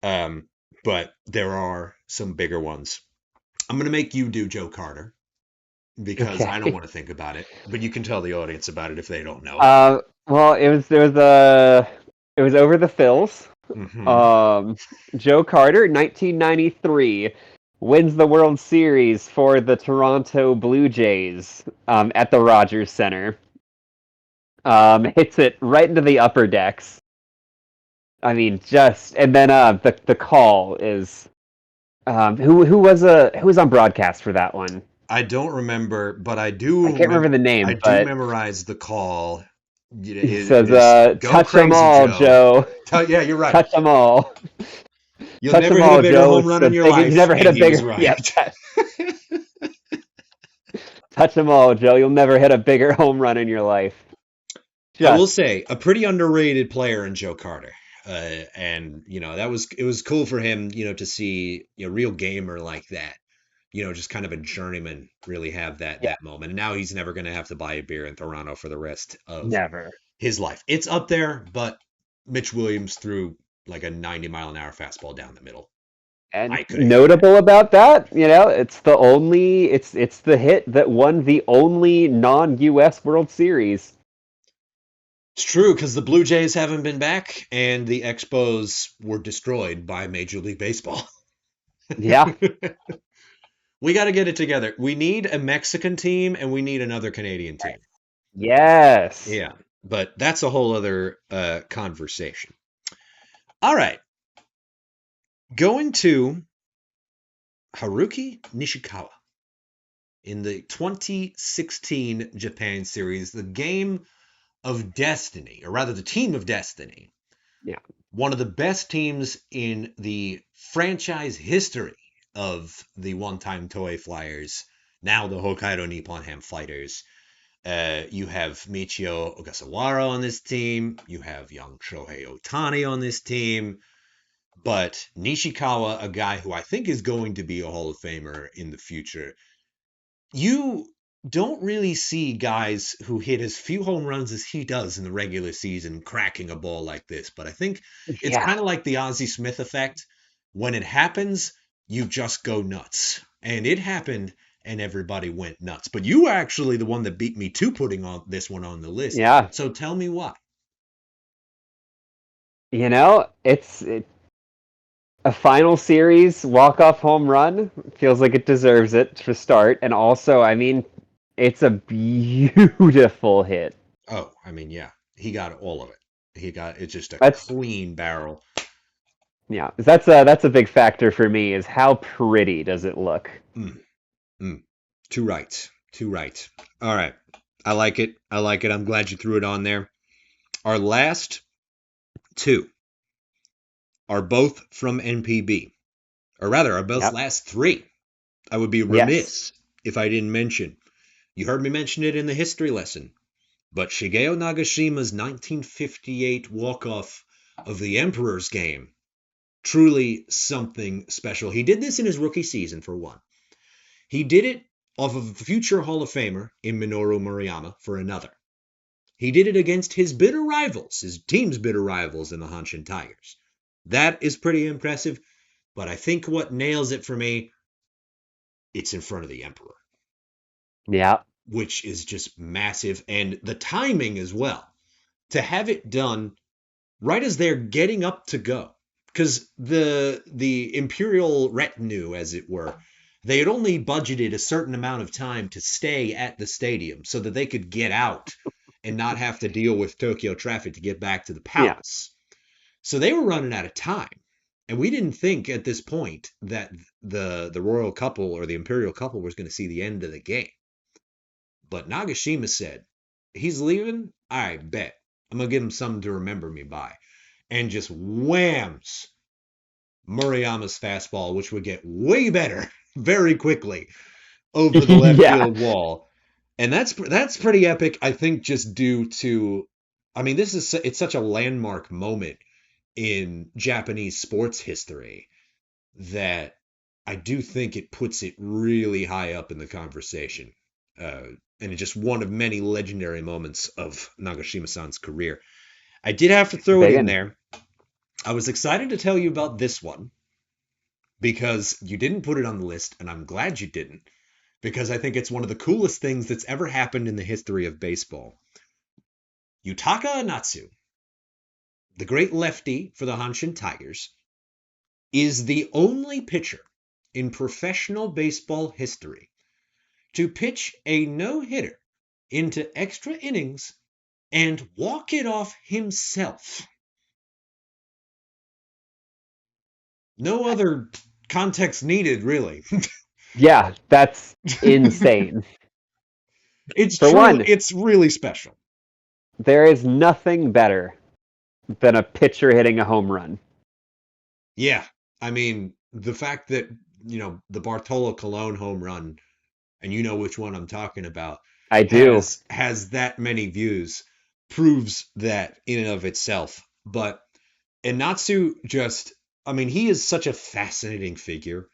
But there are some bigger ones. I'm going to make you do Joe Carter because I don't Okay. want to think about it, but you can tell the audience about it if they don't know. Well, it was over the Phils. Mm-hmm. Joe Carter, 1993, wins the World Series for the Toronto Blue Jays at the Rogers Center. Hits it right into the upper decks. I mean, just and then the call is who was on broadcast for that one? I don't remember, but I can't remember the I name, do but memorize the call. he It says, is go "Touch them crazy, all, Joe. Joe. Yeah, you're right. Touch them all. You'll Touch never them hit a all, bigger Joe. home It's run the in your biggest. You life, never hit and a he was bigger. Yeah, right. touch them all, Joe. You'll never hit a bigger home run in your life." I will Just say a pretty underrated player in Joe Carter. And it was cool for him, to see a real gamer like that, just kind of a journeyman really have yeah, that moment. And now he's never going to have to buy a beer in Toronto for the rest of never. his life. It's up there, but Mitch Williams threw like a 90-mile-an-hour fastball down the middle. And I could have hit that. notable about that, it's the hit that won the only non-U.S. World Series. It's true because the Blue Jays haven't been back, and the Expos were destroyed by Major League Baseball. Yeah. We got to get it together. We need a Mexican team, and we need another Canadian team. Yes. Yeah, but that's a whole other conversation. All right, going to Haruki Nishikawa in the 2016 Japan series, the game of destiny, or rather the team of destiny. Yeah. One of the best teams in the franchise history of the one-time Toei Flyers, now the Hokkaido Nippon Ham Fighters. You have Michio Ogasawara on this team. You have young Shohei Ohtani on this team. But Nishikawa, a guy who I think is going to be a Hall of Famer in the future, you don't really see guys who hit as few home runs as he does in the regular season cracking a ball like this. But I think it's Yeah. kind of like the Ozzie Smith effect. When it happens, you just go nuts. And it happened, and everybody went nuts. But you were actually the one that beat me to putting on this one on the list. Yeah. So tell me why. It's a final series walk-off home run. Feels like it deserves it to start. And also, I mean, it's a beautiful hit. Oh, I mean, yeah, he got all of it. It's just a That's clean barrel. yeah. That's a big factor for me is how pretty does it look? Mm, mm. Two rights. Two rights. All right. I like it. I like it. I'm glad you threw it on there. Our last two are both from NPB, or rather, our both Yep. last three. I would be Yes. remiss if I didn't mention. You heard me mention it in the history lesson, but Shigeo Nagashima's 1958 walk-off of the Emperor's Game. Truly something special. He did this in his rookie season, for one. He did it off of a future Hall of Famer in Minoru Murayama for another. He did it against his bitter rivals, his team's bitter rivals in the Hanshin Tigers. That is pretty impressive, but I think what nails it for me, it's in front of the Emperor, Yeah. which is just massive, and the timing as well. To have it done right as they're getting up to go, because the imperial retinue, as it were, they had only budgeted a certain amount of time to stay at the stadium so that they could get out and not have to deal with Tokyo traffic to get back to the Yeah. palace. So they were running out of time. And we didn't think at this point that the royal couple or the imperial couple was going to see the end of the game. But Nagashima said, he's leaving? I bet. I'm going to give him something to remember me by. And just whams Murayama's fastball, which would get way better very quickly over the left Yeah. field wall. And that's pretty epic, I think, just due to, I mean, it's such a landmark moment in Japanese sports history that I do think it puts it really high up in the conversation. And it's just one of many legendary moments of Nagashima-san's career. I did have to throw it Big in one. there. I was excited to tell you about this one because you didn't put it on the list, and I'm glad you didn't, because I think it's one of the coolest things that's ever happened in the history of baseball. Yutaka Anatsu, the great lefty for the Hanshin Tigers, is the only pitcher in professional baseball history to pitch a no-hitter into extra innings and walk it off himself. No other context needed, really. Yeah, that's insane. It's For true. one, It's really special. there is nothing better than a pitcher hitting a home run. Yeah. I mean, the fact that, the Bartolo Colon home run, and you know which one I'm talking about, I do. has that many views proves that in and of itself. But Inatsu just, I mean, he is such a fascinating figure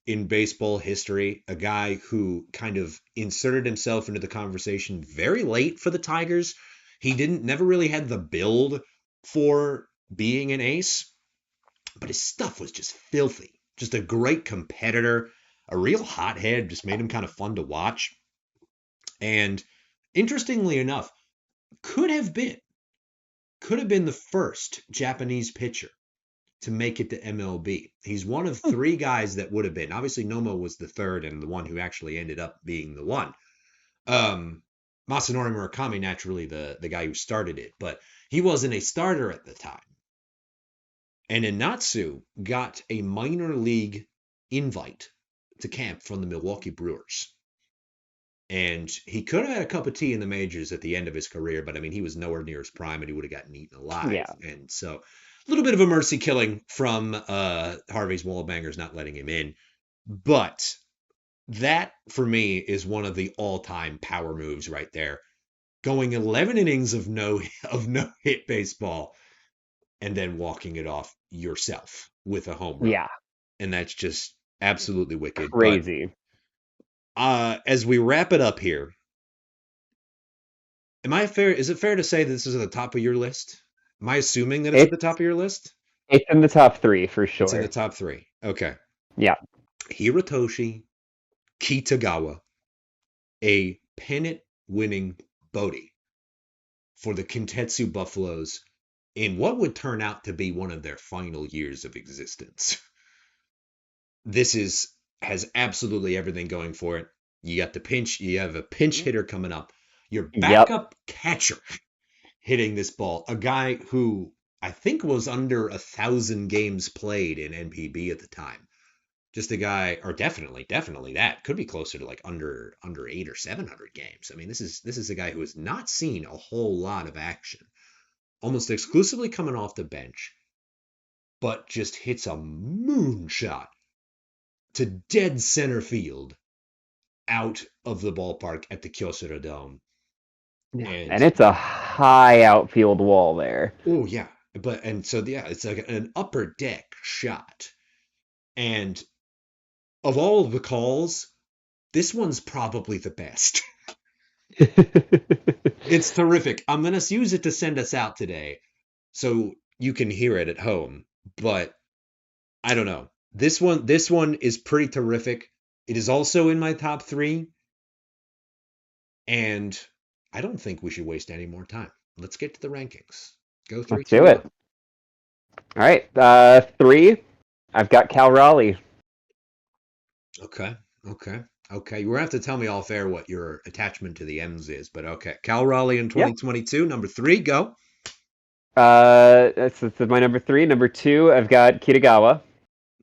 in baseball history, a guy who kind of inserted himself into the conversation very late for the Tigers. He didn't never really had the build for being an ace, but his stuff was just filthy. Just a great competitor, a real hothead, just made him kind of fun to watch. And interestingly enough, could have been the first Japanese pitcher to make it to MLB. He's one of three guys that would have been. Obviously, Nomo was the third and the one who actually ended up being the one. Um, Masanori Murakami, naturally, the guy who started it, but he wasn't a starter at the time. And Inatsu got a minor league invite to camp from the Milwaukee Brewers. And he could have had a cup of tea in the majors at the end of his career, but I mean, he was nowhere near his prime and he would have gotten eaten alive. Yeah. And so a little bit of a mercy killing from Harvey's Wallbangers not letting him in. But that, for me, is one of the all-time power moves right there. Going 11 innings of no hit baseball and then walking it off yourself with a home run. Yeah. And that's just absolutely wicked. Crazy. But as we wrap it up here, is it fair to say this is at the top of your list? Am I assuming that it's at the top of your list? It's in the top three for It's in the sure. top three. Okay. Yeah. Hirotoshi Kitagawa, a pennant-winning Bodie for the Kintetsu Buffaloes in what would turn out to be one of their final years of existence. This has absolutely everything going for it. You have a pinch hitter coming up. Your Yep. backup catcher hitting this ball. A guy who I think was under 1,000 games played in NPB at the time. Just a guy, or definitely that could be closer to like under 800 or 700 games. I mean, this is a guy who has not seen a whole lot of action, almost exclusively coming off the bench, but just hits a moonshot to dead center field out of the ballpark at the Kyocera Dome. Yeah. And And it's a high outfield wall there. oh yeah, it's like an upper deck shot. And of all of the calls, this one's probably the best. It's terrific. I'm gonna use it to send us out today, so you can hear it at home. But I don't know. This one is pretty terrific. It is also in my top three, and I don't think we should waste any more time. Let's get to the rankings. Go three, Let's two, do it. one. All right. Three. I've got Cal Raleigh. Okay. Okay. Okay. You're gonna have to tell me off air what your attachment to the M's is, but okay. Cal Raleigh in Yeah. 2022, number 3, go. That's my number three. Number two, I've got Kitagawa,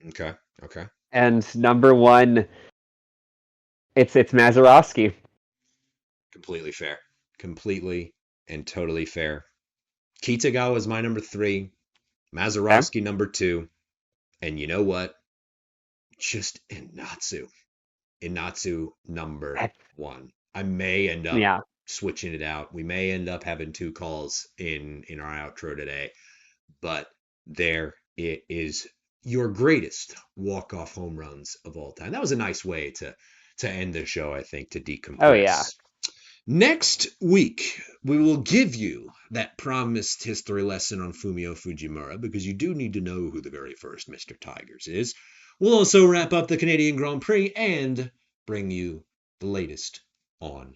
Okay. Okay. and number one, it's Mazeroski. Completely fair. Completely and totally fair. Kitagawa is my number 3, Okay. Mazeroski number 2, and you know what? Just Inatsu. Inatsu number 1. I may end up Yeah. switching it out. We may end up having 2 calls in our outro today, but there it is. Your greatest walk-off home runs of all time. That was a nice way to end the show, I think, to decompress. Oh yeah. Next week, we will give you that promised history lesson on Fumio Fujimura because you do need to know who the very first Mr. Tigers is. We'll also wrap up the Canadian Grand Prix and bring you the latest on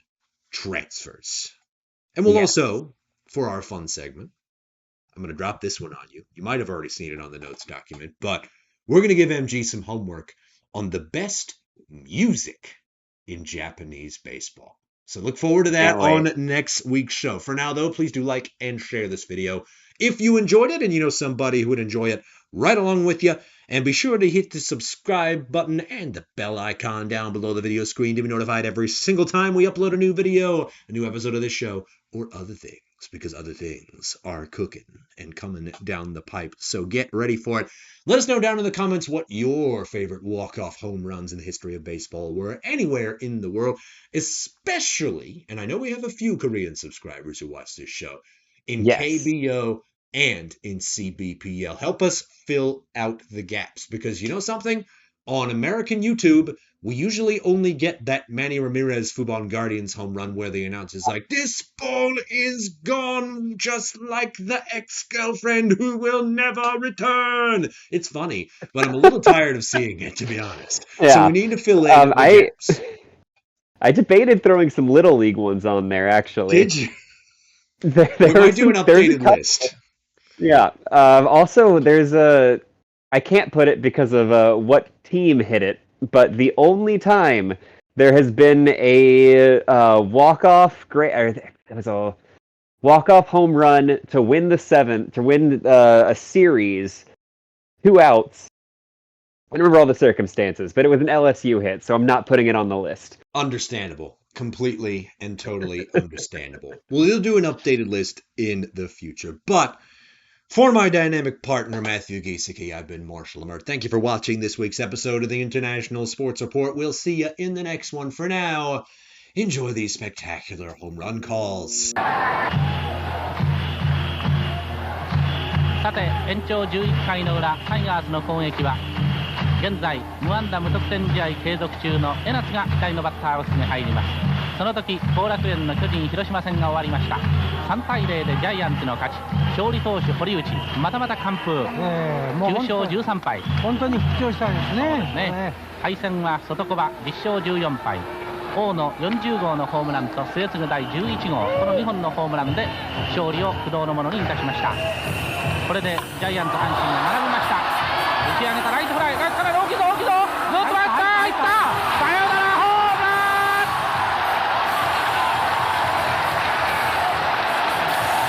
transfers. And we'll Yes. also, for our fun segment, I'm going to drop this one on you. You might have already seen it on the notes document, but we're going to give MG some homework on the best music in Japanese baseball. So look forward to that Can't wait. on next week's show. For now, though, please do like and share this video if you enjoyed it and you know somebody who would enjoy it right along with you. And be sure to hit the subscribe button and the bell icon down below the video screen to be notified every single time we upload a new video, a new episode of this show, or other things, because other things are cooking and coming down the pipe. So get ready for it. Let us know down in the comments what your favorite walk-off home runs in the history of baseball were anywhere in the world, especially, and I know we have a few Korean subscribers who watch this show, in Yes. KBO and in CBPL. Help us fill out the gaps, because you know something? On American YouTube, we usually only get that Manny Ramirez Fubon Guardians home run where the announcer's like, "This ball is gone just like the ex-girlfriend who will never return." It's funny, but I'm a little tired of seeing it, to be honest. Yeah. So we need to fill in the gaps. I debated throwing some Little League ones on there, actually. Did you? There We might do an there's a updated couple. list. Yeah. Also, there's a. I can't put it because of what team hit it, but the only time there has been a walk-off it was a walk-off home run to win the seventh, to win a series, 2 outs. I don't remember all the circumstances, but it was an LSU hit, so I'm not putting it on the list. Understandable. Completely and totally understandable. We'll do an updated list in the future. But for my dynamic partner, Matthew Giesecke, I've been Marshall Lamert. Thank you for watching this week's episode of the International Sports Report. We'll see you in the next one. For now, enjoy these spectacular home run calls. さて延長11回の裏タイガースの攻撃は現在無安打無得点試合継続中の江夏が控えのバッターボックスに入ります。その時後楽園の巨人広島戦が終わりました。3対0でジャイアンツの勝ち。勝利投手堀内またまた完封、9勝13敗。本当に復調したんですね。対戦は外小場10勝14敗。大野40号のホームランと末次第11号、この2本のホームランで勝利を不動のものにいたしました。これでジャイアンツ阪神が並びました。打ち上げたライトフライ、ライトから大きいぞ大きいぞ、ずっと入った入った、サヨナラホームラン。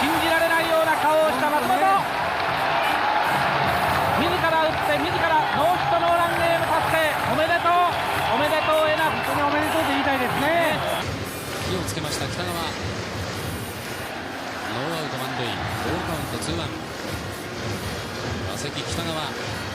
信じられないような顔をした松本、自ら打って自らノーヒットノーランゲーム達成。おめでとうおめでとう江夏、本当におめでとうと言いたいですね。火をつけました北川、ノーアウト満塁、ボールカウント2-1、打席北川。